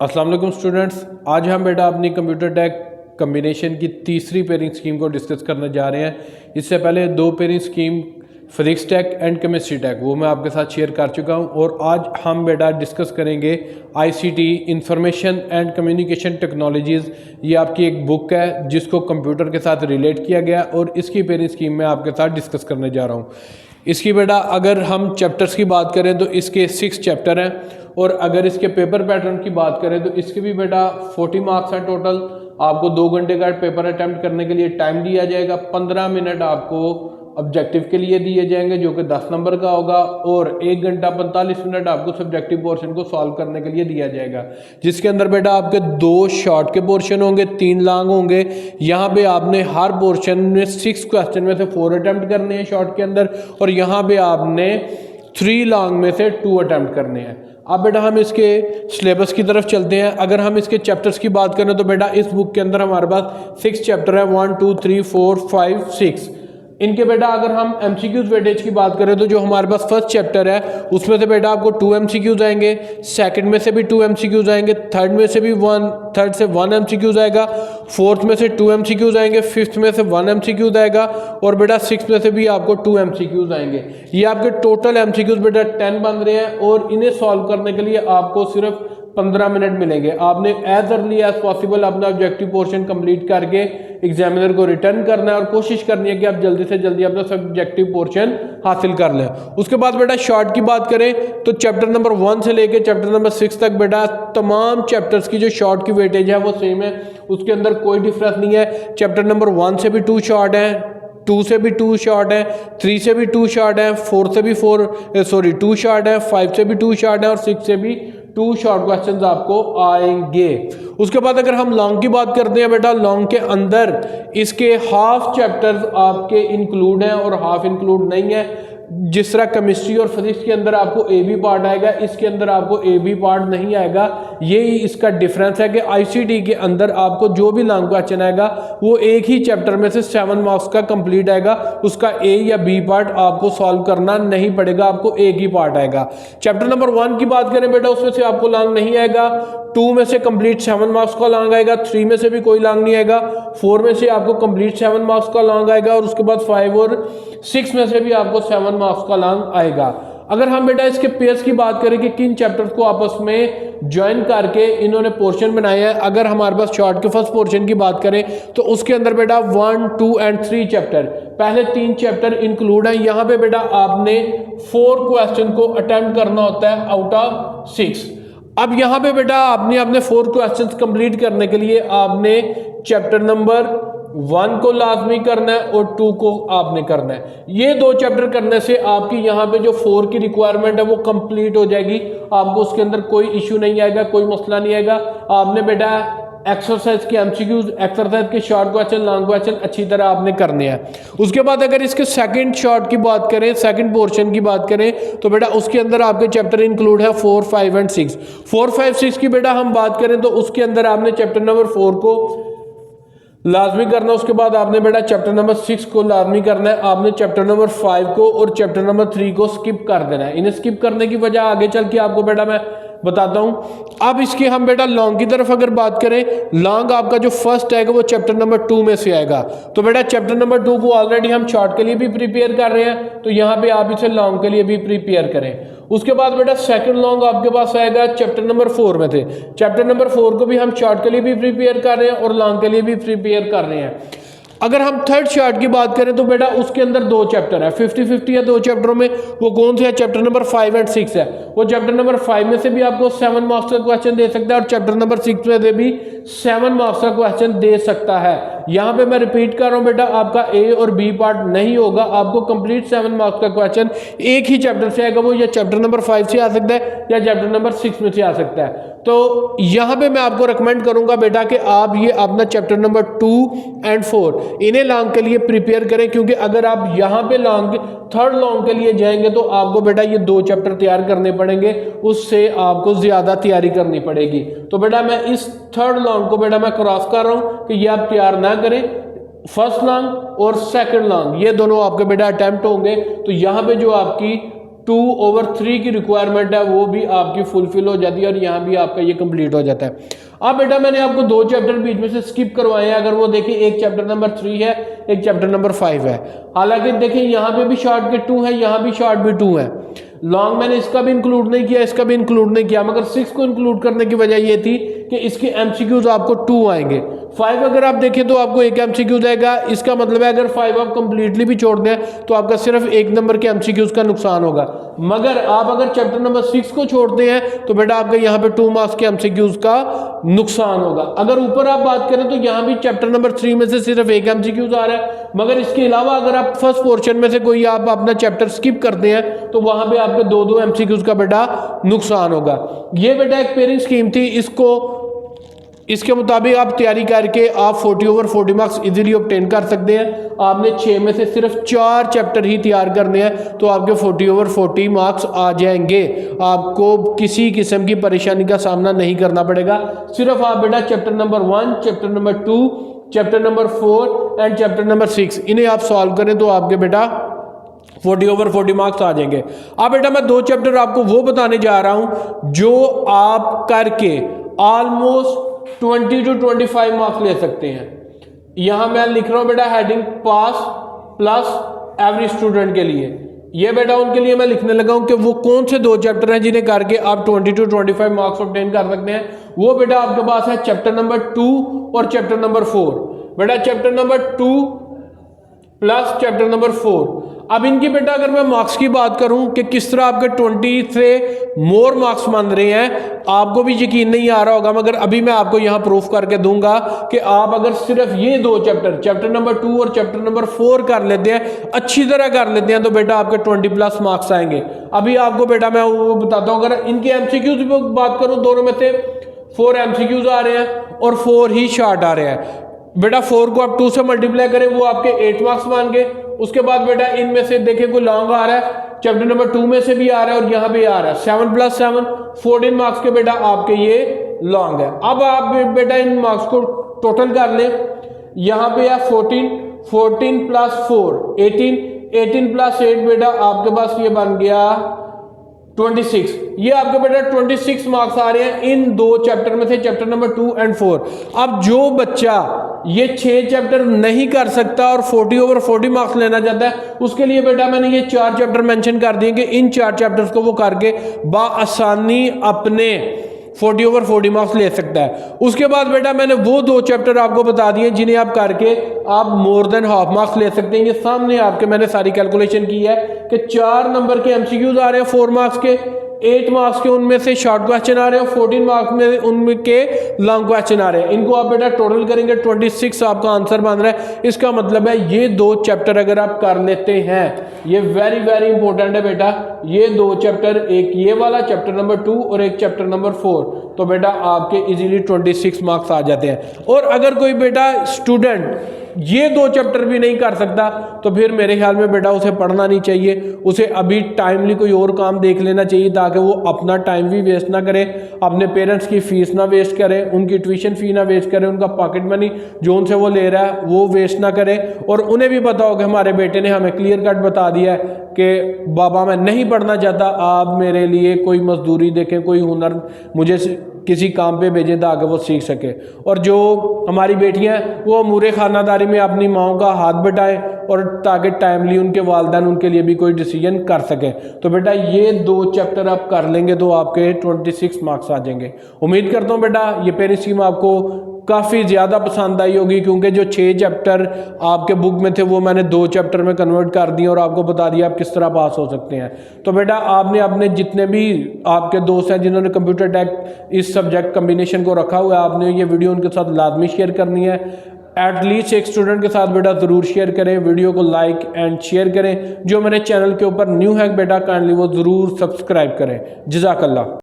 अस्सलाम वालेकुम स्टूडेंट्स, आज हम बेटा अपनी कंप्यूटर टेक कम्बिनेशन की तीसरी पेयरिंग स्कीम को डिस्कस करने जा रहे हैं। इससे पहले दो pairing scheme physics tech and chemistry tech वो मैं आपके साथ शेयर कर चुका हूं और आज हम बेटा डिस्कस करेंगे ICT information and communication technologies. ये आपकी एक बुक है जिसको कंप्यूटर के साथ रिलेट किया गया और इसकी पेयरिंग स्कीम मैं आपके साथ डिस्कस करने जा रहा हूँ। इसकी बेटा अगर हम चैप्टर्स की बात करें तो इसके 6 चैप्टर हैं और अगर इसके पेपर पैटर्न की बात करें तो इसके भी बेटा 40 मार्क्स हैं टोटल। आपको 2 घंटे का पेपर अटैम्प्ट करने के लिए टाइम दिया जाएगा। 15 मिनट आपको ऑब्जेक्टिव के लिए दिए जाएंगे जो कि 10 नंबर का होगा और 1 घंटा 45 मिनट आपको सब्जेक्टिव पोर्शन को सॉल्व करने के लिए दिया जाएगा, जिसके अंदर बेटा आपके 2 शॉर्ट के पोर्शन होंगे, 3 लॉन्ग होंगे। यहाँ पे आपने हर पोर्शन में 6 क्वेश्चन में से 4 अटैम्प्ट करने हैं शॉर्ट के अंदर और यहाँ पे आपने 3 लॉन्ग में से 2 अटैम्प्ट करने हैं। अब बेटा हम इसके सिलेबस की तरफ चलते हैं। अगर हम इसके चैप्टर्स की बात करें तो बेटा इस बुक के अंदर हमारे पास 6 चैप्टर है, 1 2 3 4 5 6। इनके बेटा अगर हम एमसीक्यूज वेटेज की बात करें तो जो हमारे पास फर्स्ट चैप्टर है उसमें से बेटा आपको 2 एमसीक्यूज आएंगे, सेकंड में से भी 2 एमसीक्यूज आएंगे, थर्ड में से भी 1 से 1 एमसीक्यूज आएगा, फोर्थ में से 2 एमसीक्यूज आएंगे, फिफ्थ में से 1 एमसीक्यूज आएगा और बेटा सिक्स में से भी आपको 2 एमसीक्यूज आएंगे। ये आपके टोटल एमसीक्यूज बेटा 10 बन रहे हैं और इन्हें सॉल्व करने के लिए आपको सिर्फ 15 मिनट मिलेंगे। आपने एज अर्ली एज पॉसिबल अपना ऑब्जेक्टिव पोर्शन कंप्लीट करके एग्जामिनर को रिटर्न करना है और कोशिश करनी है कि आप जल्दी से जल्दी अपना सब्जेक्टिव पोर्शन हासिल कर लें। उसके बाद बेटा शॉर्ट की बात करें तो चैप्टर नंबर 1 से लेके चैप्टर नंबर 6 तक बेटा तमाम चैप्टर्स की जो शॉर्ट की वेटेज है वो सेम है, उसके अंदर कोई डिफरेंस नहीं है। चैप्टर नंबर 1 से भी 2 शॉर्ट है, 2 से भी 2 शॉर्ट है, 3 से भी 2 शॉर्ट है, 4 से भी 2 शॉर्ट है, 5 से भी 2 शॉर्ट है और 6 से भी 2 शॉर्ट क्वेश्चंस आपको आएंगे। उसके बाद अगर हम लॉन्ग की बात करते हैं बेटा, लॉन्ग के अंदर इसके हाफ चैप्टर्स आपके इंक्लूड हैं और हाफ इंक्लूड नहीं है। जिस तरह केमिस्ट्री और फिजिक्स के अंदर आपको ए बी पार्ट आएगा, इसके अंदर आपको ए बी पार्ट नहीं आएगा। यही इसका डिफरेंस है कि आईसीटी के अंदर आपको जो भी लॉन्ग क्वेश्चन आएगा वो एक ही चैप्टर में से 7 मार्क्स का कंप्लीट आएगा, उसका ए या बी पार्ट आपको सॉल्व करना नहीं पड़ेगा, आपको एक ही पार्ट आएगा। चैप्टर नंबर 1 की बात करें बेटा उसमें से आपको लॉन्ग नहीं आएगा, 2 में से कंप्लीट 7 मार्क्स का लॉन्ग आएगा, 3 में से भी कोई लॉन्ग नहीं आएगा, 4 में से आपको कंप्लीट 7 मार्क्स का लॉन्ग आएगा और उसके बाद 5 और 6 में से भी आपको 7 मार्क्स का लॉन्ग आएगा। अगर हम बेटा इसके पेयर्स की बात करें कि किन चैप्टर्स को आपस में ज्वाइन करके इन्होंने पोर्शन बनाए हैं, अगर हमारे पास शॉर्ट के फर्स्ट पोर्शन की बात करें तो उसके अंदर बेटा 1 2 एंड 3 चैप्टर, पहले 3 चैप्टर इंक्लूड हैं। यहाँ पे बेटा आपने 4 क्वेश्चन को अटेम्प्ट करना होता है आउट ऑफ 6। अब यहाँ पे बेटा आपने अपने 4 क्वेश्चंस कंप्लीट करने के लिए आपने चैप्टर नंबर 1 को लाजमी करना है और 2 को आपने करना है। ये 2 चैप्टर करने से आपकी यहाँ पे जो 4 की रिक्वायरमेंट है वो कंप्लीट हो जाएगी, आपको उसके अंदर कोई इश्यू नहीं आएगा, कोई मसला नहीं आएगा। आपने बेटा एक्सरसाइज के एमसीक्यूज, एक्सरसाइज के शॉर्ट क्वेश्चन, लॉन्ग क्वेश्चन अच्छी तरह आपने करने हैं। उसके बाद अगर इसके सेकंड शॉर्ट की बात करें, सेकंड पोर्शन की बात करें तो बेटा उसके अंदर आपके चैप्टर इंक्लूड है 4 5 एंड 6। 4 5 6 की बेटा हम बात करें तो उसके अंदर आपने चैप्टर नंबर 4 को लाजमी करना है, उसके बाद आपने बेटा चैप्टर नंबर 6 को लाजमी करना है, आपने चैप्टर नंबर 5 को और चैप्टर नंबर 3 को स्किप कर देना है। इन्हें स्किप करने की वजह आगे चल के आपको बेटा मैं बताता हूं। अब इसके हम बेटा लॉन्ग की तरफ अगर बात करें, लॉन्ग आपका जो फर्स्ट आएगा वो चैप्टर नंबर 2 में से आएगा। तो बेटा चैप्टर नंबर 2 को ऑलरेडी हम शॉर्ट के लिए भी प्रिपेयर कर रहे हैं, तो यहाँ पे आप इसे लॉन्ग के लिए भी प्रिपेयर करें। उसके बाद बेटा सेकंड लॉन्ग आपके पास आएगा चैप्टर नंबर 4 में थे। चैप्टर नंबर 4 को भी हम शॉर्ट के लिए भी प्रिपेयर कर रहे हैं और लॉन्ग के लिए भी प्रिपेयर कर रहे हैं। अगर हम थर्ड शॉर्ट की बात करें तो बेटा उसके अंदर 2 चैप्टर है, 50-50 है 2 चैप्टरों में। वो कौन से है? चैप्टर नंबर 5 एंड 6 है। वो चैप्टर नंबर 5 में से भी आपको 7 मार्क्स का क्वेश्चन दे सकता है और चैप्टर नंबर 6 में से भी 7 मार्क्स का क्वेश्चन दे सकता है। यहाँ पे मैं रिपीट कर रहा हूँ बेटा, आपका ए और बी पार्ट नहीं होगा, आपको कंप्लीट 7 मार्क्स का क्वेश्चन एक ही चैप्टर से आएगा। वो या चैप्टर नंबर 5 से आ सकता है या चैप्टर नंबर 6 में से आ सकता है। तो यहाँ पे मैं आपको रिकमेंड करूंगा बेटा कि आप ये अपना चैप्टर नंबर 2 एंड 4 इन्हें लॉन्ग के लिए प्रिपेयर करें, क्योंकि अगर आप यहाँ पे थर्ड लॉन्ग के लिए जाएंगे तो आपको बेटा ये 2 चैप्टर तैयार करने पड़ेंगे, उससे आपको ज्यादा तैयारी करनी पड़ेगी। तो बेटा मैं इस थर्ड लॉन्ग को बेटा मैं क्रॉस कर रहा हूँ कि ये आप तैयार ना करें। फर्स्ट लॉन्ग और सेकंड लॉन्ग ये दोनों आपके बेटा अटेम्प्ट होंगे। तो यहाँ पे जो आपकी 2/3 की रिक्वायरमेंट है वो भी आपकी फुलफिल हो जाती है और यहाँ भी आपका ये कंप्लीट हो जाता है। अब बेटा मैंने आपको 2 चैप्टर बीच में से स्किप करवाए हैं। अगर वो देखिए एक चैप्टर नंबर 3 है, एक चैप्टर नंबर 5 है। हालांकि देखिए यहाँ पे भी शॉर्ट के 2 है, यहाँ भी शॉर्ट भी 2 है। लॉन्ग मैंने इसका भी इंक्लूड नहीं किया, इसका भी इंक्लूड नहीं किया, मगर 6 को इंक्लूड करने की वजह ये थी कि इसके एमसीक्यूज आपको 2 आएंगे। 5 अगर आप देखें तो आपको एक एमसीक्यूज आएगा। इसका मतलब है अगर 5 आप कंप्लीटली भी छोड़ दें तो आपका सिर्फ 1 नंबर के एमसीक्यूज का नुकसान होगा। मगर आप अगर चैप्टर नंबर 6 को छोड़ते हैं तो बेटा आपका यहाँ पे 2 मार्क्स के एमसीक्यूज का नुकसान होगा। अगर ऊपर आप बात करें तो यहाँ भी चैप्टर नंबर 3 में से सिर्फ एक एमसीक्यूज आ रहा है, मगर इसके अलावा अगर आप फर्स्ट पोर्शन में से कोई आप अपना चैप्टर स्किप करते हैं तो वहां पे आपके 2 एमसीक्यूज का बेटा नुकसान होगा। ये बेटा एक पेयरिंग स्कीम थी, इसके मुताबिक आप तैयारी करके आप 40/40 मार्क्स इजीली ऑब्टेन कर सकते हैं। आपने 6 में से सिर्फ 4 चैप्टर ही तैयार करने हैं तो आपके 40/40 मार्क्स आ जाएंगे। आपको किसी किस्म की परेशानी का सामना नहीं करना पड़ेगा। सिर्फ आप बेटा chapter number 1, chapter number 2, chapter number 4 and chapter number 6 इन्हें आप सॉल्व करें तो आपके बेटा 40/40 मार्क्स आ जाएंगे। अब बेटा मैं 2 चैप्टर आपको वो बताने जा रहा हूं जो आप करके ऑलमोस्ट 20 to 25 मार्क्स ले सकते हैं। यहां मैं लिख रहा हूं बेटा हेडिंग पास प्लस एवरेज स्टूडेंट के लिए। ये बेटा उनके लिए मैं लिखने लगा हूं कि वो कौन से 2 चैप्टर हैं जिन्हें करके आप 20 to 25 मार्क्स ऑब्टेन कर सकते हैं। वो बेटा आपके पास है चैप्टर नंबर 2 और चैप्टर नंबर 4। बेटा chapter number 2 plus chapter number 4। अब इनकी बेटा अगर मैं मार्क्स की बात करूं कि किस तरह आपके 20 से मोर मार्क्स मान रहे हैं, आपको भी यकीन नहीं आ रहा होगा, मगर अभी मैं आपको यहां प्रूफ करके दूंगा कि आप अगर सिर्फ ये 2 चैप्टर नंबर 2 और चैप्टर नंबर 4 कर लेते हैं, अच्छी तरह कर लेते हैं, तो बेटा आपके 20+ मार्क्स आएंगे। अभी आपको बेटा मैं वो बताता हूं। अगर इनके एमसीक्यूज की बात करूं, दोनों में से 4 एमसीक्यूज आ रहे हैं और 4 ही शॉर्ट आ रहे हैं। बेटा 4 को आप 2 से मल्टीप्लाई करें वो आपके 8 मार्क्स मान गए। उसके बाद बेटा इनमें से देखिए कोई लॉन्ग आ रहा है, चैप्टर नंबर 2 में से भी आ रहा है और यहाँ भी आ रहा है। 7 + 7 14 मार्क्स के बेटा आपके ये लॉन्ग है। अब आप बेटा इन मार्क्स को टोटल कर लें। यहाँ पे है 14 + 4 18 18 + 8 बेटा आपके पास ये बन गया 26। ये आपके बेटा 26 मार्क्स आ रहे हैं इन 2 चैप्टर में से, चैप्टर नंबर 2 और 4। अब जो बच्चा ये 6 चैप्टर नहीं कर सकता और 40/40 मार्क्स लेना चाहता है, उसके लिए बेटा मैंने ये 4 चैप्टर मेंशन कर दिए कि इन 4 चैप्टर्स को वो करके बआसानी अपने 40/40 मार्क्स ले सकता है। उसके बाद बेटा मैंने वो 2 चैप्टर आपको बता दिए जिन्हें आप करके आप मोर देन हाफ मार्क्स ले सकते हैं। ये सामने आपके मैंने सारी कैलकुलेशन की है कि 4 नंबर के एमसीक्यूज आ रहे हैं 4 मार्क्स के, 8 मार्क्स के उनमें से शॉर्ट क्वेश्चन आ रहे हैं, 14 मार्क्स में उनमें के लॉन्ग क्वेश्चन आ रहे हैं। इनको आप बेटा टोटल करेंगे 26 आपका आंसर बन रहा है। इसका मतलब है ये 2 चैप्टर अगर आप कर लेते हैं, ये वेरी वेरी इंपॉर्टेंट है बेटा। ये 2 चैप्टर, एक ये वाला चैप्टर नंबर 2 और एक चैप्टर नंबर 4, तो बेटा आपके इजीली 26 मार्क्स आ जाते हैं। और अगर कोई बेटा स्टूडेंट ये 2 चैप्टर भी नहीं कर सकता तो फिर मेरे ख्याल में बेटा उसे पढ़ना नहीं चाहिए, उसे अभी टाइमली कोई और काम देख लेना चाहिए ताकि वो अपना टाइम भी वेस्ट ना करे, अपने पेरेंट्स की फीस ना वेस्ट करे, उनकी ट्यूशन फी ना वेस्ट करे, उनका पॉकेट मनी जो उनसे वो ले रहा है वो वेस्ट ना करे। और उन्हें भी पता हो कि हमारे बेटे ने हमें क्लियर कट बता दिया है कि बाबा मैं नहीं पढ़ना चाहता, आप मेरे लिए कोई मजदूरी देखें, कोई हुनर मुझे किसी काम पे भेजें ताकि वो सीख सके। और जो हमारी बेटियां हैं वो अमूरे खानादारी में अपनी माओं का हाथ बटाएं और ताकि टाइमली उनके वालिदैन उनके लिए भी कोई डिसीजन कर सके। तो बेटा ये 2 चैप्टर आप कर लेंगे तो आपके 26 मार्क्स आ जाएंगे। उम्मीद करता हूँ बेटा ये पेरेंट स्कीम आपको काफ़ी ज़्यादा पसंद आई होगी, क्योंकि जो 6 चैप्टर आपके बुक में थे वो मैंने 2 चैप्टर में कन्वर्ट कर दिए और आपको बता दिया आप किस तरह पास हो सकते हैं। तो बेटा आपने अपने जितने भी आपके दोस्त हैं जिन्होंने कंप्यूटर टेक इस सब्जेक्ट कम्बिनेशन को रखा हुआ है, आपने ये वीडियो उनके साथ लाजमी शेयर करनी है। एटलीस्ट एक स्टूडेंट के साथ बेटा ज़रूर शेयर करें, वीडियो को लाइक एंड शेयर करें। जो मेरे चैनल के ऊपर न्यू है बेटा काइंडली वो ज़रूर सब्सक्राइब करें। जज़ाकल्लाह।